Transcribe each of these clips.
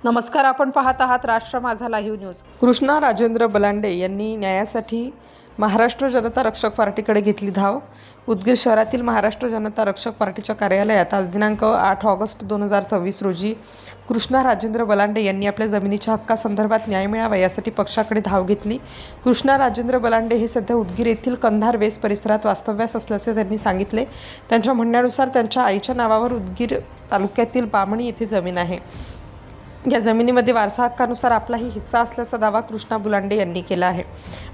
नमस्कार, आपण पाहत आहात राष्ट्र माझा लाईव्ह न्यूज। कृष्णा राजेंद्र बलांडे यांनी न्यायासाठी महाराष्ट्र जनता रक्षक पार्टीकडे घेतली धाव। उदगीर शहरातील महाराष्ट्र जनता रक्षक पार्टीच्या कार्यालयात आज दिनांक 8 ऑगस्ट 2026 रोजी कृष्णा राजेंद्र बलांडे यांनी आपल्या जमिनीच्या हक्कासंदर्भात न्याय मिळावा यासाठी पक्षाकडे धाव घेतली। कृष्णा राजेंद्र बलांडे हे सध्या उदगीर येथील कंधार वेस परिसरात वास्तव्यास असल्याचे त्यांनी सांगितले। त्यांच्या म्हणण्यानुसार त्यांच्या आईच्या नावावर उदगीर तालुक्यातील बामणी येथे जमीन आहे। या जमिनीमध्ये वारसा हक्कानुसार आपलाही हिस्सा असल्याचा दावा कृष्णा बलांडे यांनी केला आहे।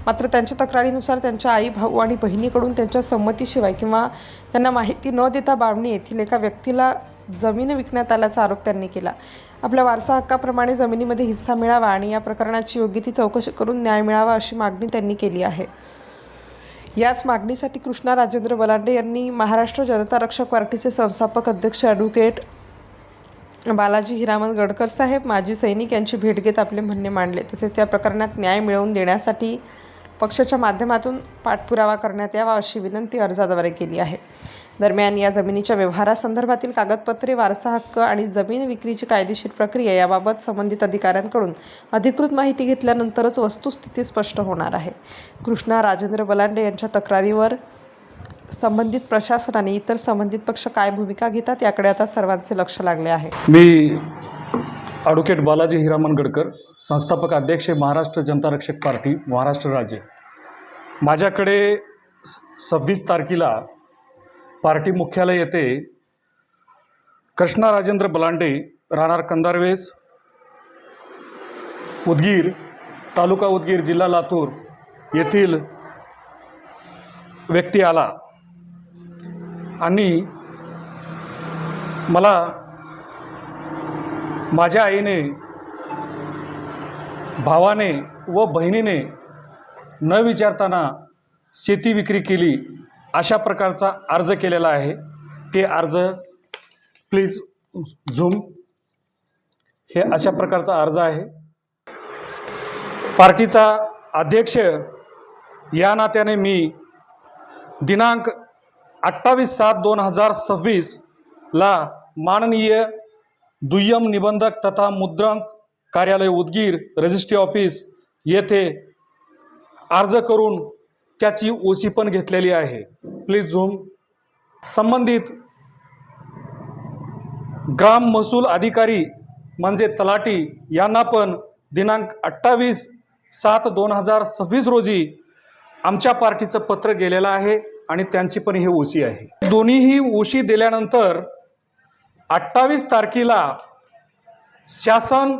मात्र त्यांच्या तक्रारीनुसार त्यांच्या आई, भाऊ आणि बहिणीकडून त्यांच्या संमतीशिवाय किंवा त्यांना माहिती न देता बामणी येथील एका व्यक्तीला जमीन विकण्यात आल्याचा आरोप त्यांनी केला। आपल्या वारसा हक्काप्रमाणे जमिनीमध्ये हिस्सा मिळावा आणि या प्रकरणाची योग्य ती चौकशी करून न्याय मिळावा अशी मागणी त्यांनी केली आहे। याच मागणीसाठी कृष्णा राजेंद्र बलांडे यांनी महाराष्ट्र जनता रक्षक पार्टीचे संस्थापक अध्यक्ष ॲडव्होकेट बालाजी हिरामन गडकर साहेब, माजी सैनिक यांची भेट घेत आपले म्हणणे मांडले। तसेच या प्रकरणात न्याय मिळवून देण्यासाठी पक्षाच्या माध्यमातून पाठपुरावा करण्यात यावा अशी विनंती अर्जाद्वारे केली आहे। दरम्यान या जमिनीच्या व्यवहारासंदर्भातील कागदपत्रे, वारसा हक्क आणि जमीन विक्रीची कायदेशीर प्रक्रिया याबाबत संबंधित अधिकाऱ्यांकडून अधिकृत माहिती घेतल्यानंतरच वस्तुस्थिती स्पष्ट होणार आहे। कृष्णा राजेंद्र बलांडे यांच्या तक्रारीवर संबंधित प्रशासनाने इतर संबंधित पक्ष काय भूमिका घेतात याकडे आता सर्वांचे लक्ष लागले आहे। मी ॲडव्होकेट बालाजी हिरामन गडकर, संस्थापक अध्यक्ष महाराष्ट्र जनता रक्षक पार्टी महाराष्ट्र राज्य। माझ्याकडे 26 तारखेला पार्टी मुख्यालय येथे कृष्णा राजेंद्र बलांडे, राहणार कंधारवेस, उदगीर, तालुका उदगीर, जिल्हा लातूर येथील व्यक्ती आला आणि मला माझ्या आईने, भावाने व बहिणीने न विचारताना शेती विक्री केली अशा प्रकारचा अर्ज केलेला आहे। ते अर्ज प्लीज झूम, हे अशा प्रकारचा अर्ज आहे। पार्टीचा अध्यक्ष या नात्याने मी दिनांक 28/7/2026 ला माननीय दुय्यम निबंधक तथा मुद्रांक कार्यालय उदगीर रजिस्ट्री ऑफिस येथे अर्ज करून त्याची ओसी पण घेतलेली आहे। Please zoom. संबंधित ग्राम महसूल अधिकारी म्हणजे तलाठी यांना पण दिनांक 28/7/2026 रोजी आमच्या पार्टीचं पत्र गेलेलं आहे आणि त्यांची पण ही ओसी आहे। दोन्हीही ओसी दिल्यानंतर 28 तारखेला शासन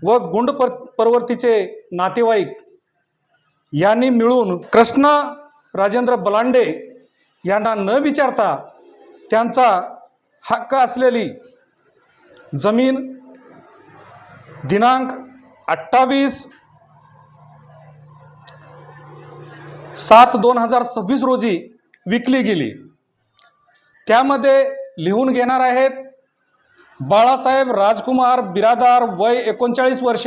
व गुंड परवर्तीचे नातेवाईक यांनी मिळून कृष्णा राजेंद्र बलांडे यांना न विचारता त्यांचा हक्क असलेली जमीन दिनांक 28/7/2026 रोजी विकली गेली। त्यामध्ये लिहून घेणार आहेत बाळासाहेब राजकुमार बिरादार, वय 39 वर्ष,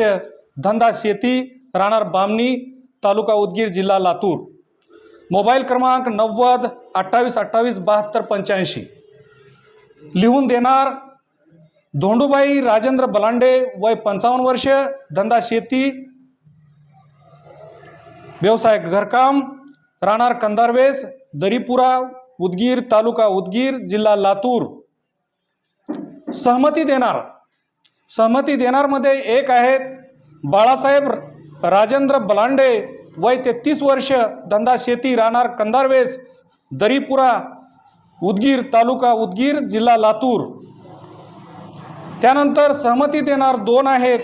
धंदा शेती, राहणार बामणी, तालुका उदगीर, जिल्हा लातूर, मोबाईल क्रमांक 90 28 28 72 85। लिहून देणार धोंडूबाई राजेंद्र बलांडे, वय 55 वर्ष, धंदा शेती, व्यवसाय घरकाम, राहणार कंधारवेस, दरीपुरा, उदगीर, तालुका उदगीर, जिल्हा लातूर। सहमती देणार मध्ये एक आहेत बाळासाहेब राजेंद्र बलांडे, वय 33 वर्ष, धंदा शेती, राहणार कंधारवेस, दरीपुरा, उदगीर, तालुका उदगीर, जिल्हा लातूर। त्यानंतर सहमती देणार दोन आहेत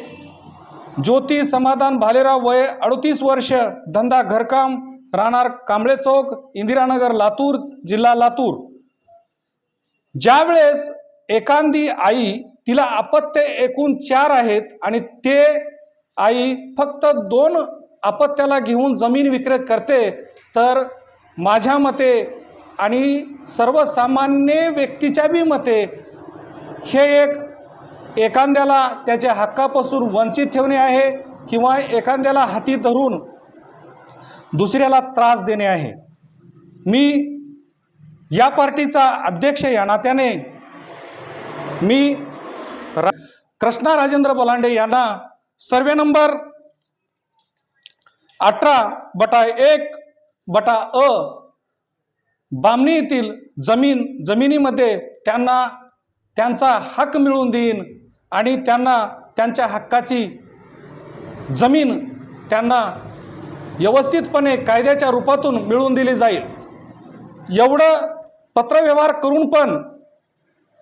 ज्योती समाधान भालेराव, वय 38 वर्ष, धंदा घरकाम, राहणार कांबळे चौक, इंदिरानगर, लातूर, जिल्हा लातूर। ज्यावेळेस एखादी आई, तिला अपत्य एकूण 4 आहेत आणि ते आई फक्त 2 अपत्याला घेऊन जमीन विक्री करते, तर माझ्या मते आणि सर्वसामान्य व्यक्तीच्या बी मते हे एखाद्याला त्याच्या हक्कापासून वंचित ठेवणे आहे किंवा एखाद्याला हाती धरून दुसऱ्याला त्रास देणे आहे। मी या पार्टीचा अध्यक्ष या नात्याने मी कृष्णा राजेंद्र बलांडे यांना सर्वे नंबर 18/1/अ बामणी येथील जमिनीमध्ये त्यांना त्यांचा हक्क मिळवून देईन आणि त्यांना त्यांच्या हक्काची जमीन त्यांना व्यवस्थितपणे कायद्याच्या रूपातून मिळवून दिली जाईल। एवढं पत्रव्यवहार करून पण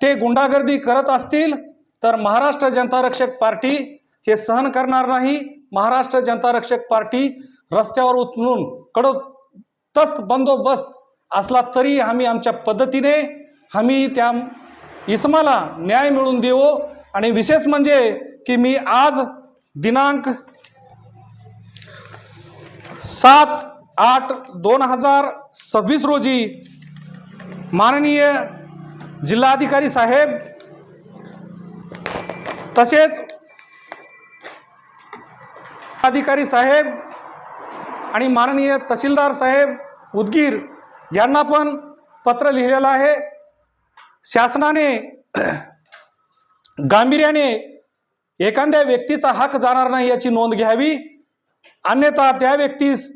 ते गुंडागर्दी करत असतील तर महाराष्ट्र जनता रक्षक पार्टी हे सहन करणार नाही। महाराष्ट्र जनता रक्षक पार्टी रस्त्यावर उतरून कडोतस्त बंदोबस्त असला तरी आम्ही आमच्या पद्धतीने आम्ही त्या इसमाला न्याय मिळवून देऊ। आणि विशेष म्हणजे की मी आज दिनांक 7/8/2026 रोजी माननीय जिल्हाधिकारी साहेब तसेच अधिकारी साहेब आणि माननीय तहसीलदार साहेब उदगीर यांना पण पत्र लिहिलेलं आहे। शासनाने गांभीर्याने एखाद्या व्यक्तीचा हक जाणार नाही याची नोंद घ्यावी, अन्यथा त्या व्यक्तीस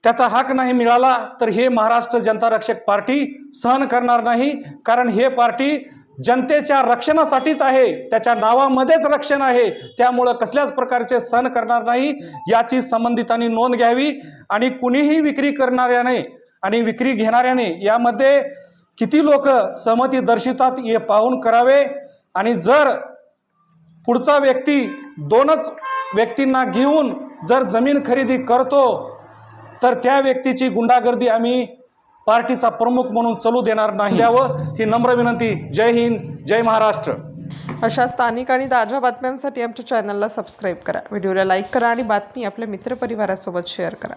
त्याचा हक नाही मिळाला तर हे महाराष्ट्र जनता रक्षक पार्टी सहन करणार नाही। कारण हे पार्टी जनतेच्या रक्षणासाठीच आहे, त्याच्या नावामध्येच रक्षण आहे, त्यामुळं कसल्याच प्रकारचे सहन करणार नाही याची संबंधितांनी नोंद घ्यावी। आणि कुणीही विक्री करणाऱ्याने आणि विक्री घेणाऱ्याने यामध्ये किती लोक सहमती दर्शवतात हे पाहून करावे। आणि जर पुढचा व्यक्ती दोनच व्यक्तींना घेऊन जर जमीन खरेदी करतो तर त्या व्यक्तीची गुंडागर्दी आम्ही पार्टीचा प्रमुख म्हणून चालू देणार नाही यावं ही नम्र विनंती। जय हिंद, जय महाराष्ट्र। अशा स्थानिक आणि ताज्या बातम्यांसाठी आमच्या चॅनलला सबस्क्राईब करा, व्हिडिओला लाईक करा आणि बातमी आपल्या मित्रपरिवारासोबत शेअर करा।